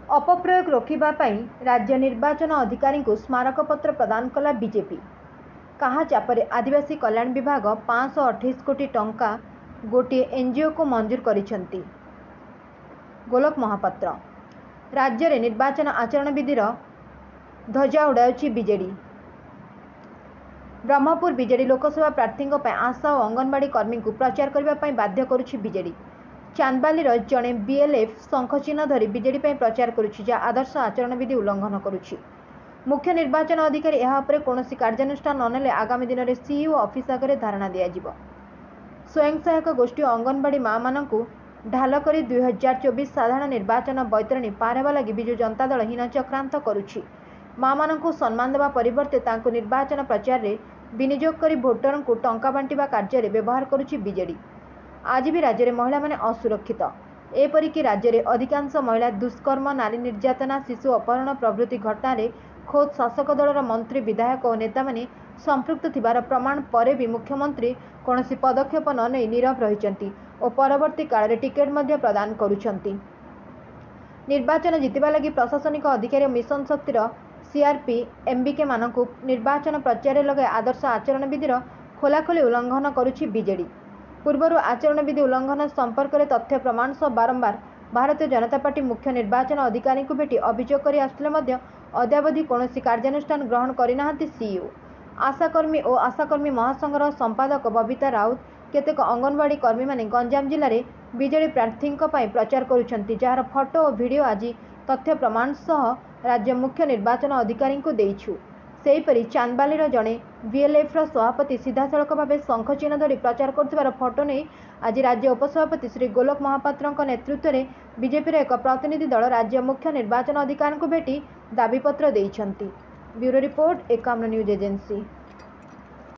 अपप्रयोग रोकवा राज्य निर्वाचन अधिकारी को स्मारकपत्र प्रदान कला बीजेपी। कहा चापर आदिवासी कल्याण विभाग 528 कोटी टंका गोटे एनजीओ को मंजूर करिसेंती। गोलक महापात्र राज्य में निर्वाचन आचरण विधिर ध्वजा उड़ाउछि बीजेडी। ब्रह्मपुर बीजेडी लोकसभा प्रार्थी आशा और अंगनवाड़ी कर्मी को प्रचार करने बाध्य करुछि बीजेडी। चांदबालीर जड़े बीएलएफ शंखचिन्ह धरी बीजेडी प्रचार करुछि जा आदर्श आचरण विधि उल्लंघन करुछि। मुख्य निर्वाचन अधिकारी यह पर कौन कार्यानुष्ठान ननेले आगामी दिन में सीईओ ऑफिस आगे धारणा दिया। स्वयं सहायक गोष्ठी और अंगनवाड़ी माँ मानू ढाल कर 2024 साधारण निर्वाचन बैतरणी पार होगा लगी विजु जनता दल हीन चक्रांत करुछि। माँ मानू सम्मान देवा परिवर्ते तांको निर्वाचन प्रचार में विनियोग कर भोटर को टंका बांटिबा कार्य में व्यवहार करुछि बीजेडी। आज भी राज्य में महिला माने असुरक्षित। एपरिक राज्य में अधिकांश महिला दुष्कर्म, नारी निर्यातना, शिशु अपहरण प्रभृति घटना खोद शासक दलर मंत्री, विधायक और नेता माने संपृक्त थिबार प्रमाण पर भी मुख्यमंत्री कौन पदक्षेप न नहीं नीरव रही और परवर्ती काल में टिकेट मध्य प्रदान करुछंती। निर्वाचन जितवा लगी प्रशासनिक अधिकारी और मिशन शक्तिर सीआरपी एमबीके मानकु निर्वाचन प्रचार लगे आदर्श आचरण विधिर खोलाखोली उल्लंघन करुछि बीजेडी। पूर्वर आचरण विधि उल्लंघन संपर्क में तथ्य प्रमाण सह बारंबार भारतीय जनता पार्टी मुख्य निर्वाचन अधिकारी को भेटी अभियोग कर आसुले अद्यावधि कौन कार्यानुष्ठान ग्रहण करना सीईओ। आशाकर्मी और आशाकर्मी महासंघर संपादक बबीता राउत केतेक अंगनवाड़ी कर्मी माने गंजाम जिले में बीजेडी प्रार्थी प्रचार करुछंती, जार फोटो और वीडियो आज तथ्य प्रमाण सह राज्य मुख्य निर्वाचन अधिकारी को देइछु। सेहीपरि चांदबालीर जड़े बीएलएफ्र सभापति सीधासलख भाव शंखचिन्ह धरी प्रचार कर फोटो नहीं आज राज्य उपसभापति श्री गोलक महापात्र नेतृत्व में बीजेपी एक प्रतिनिधि दल राज्य मुख्य निर्वाचन अधिकारी को भेटी दाबीपत्र देइछंती। Bureau report 51 news agency.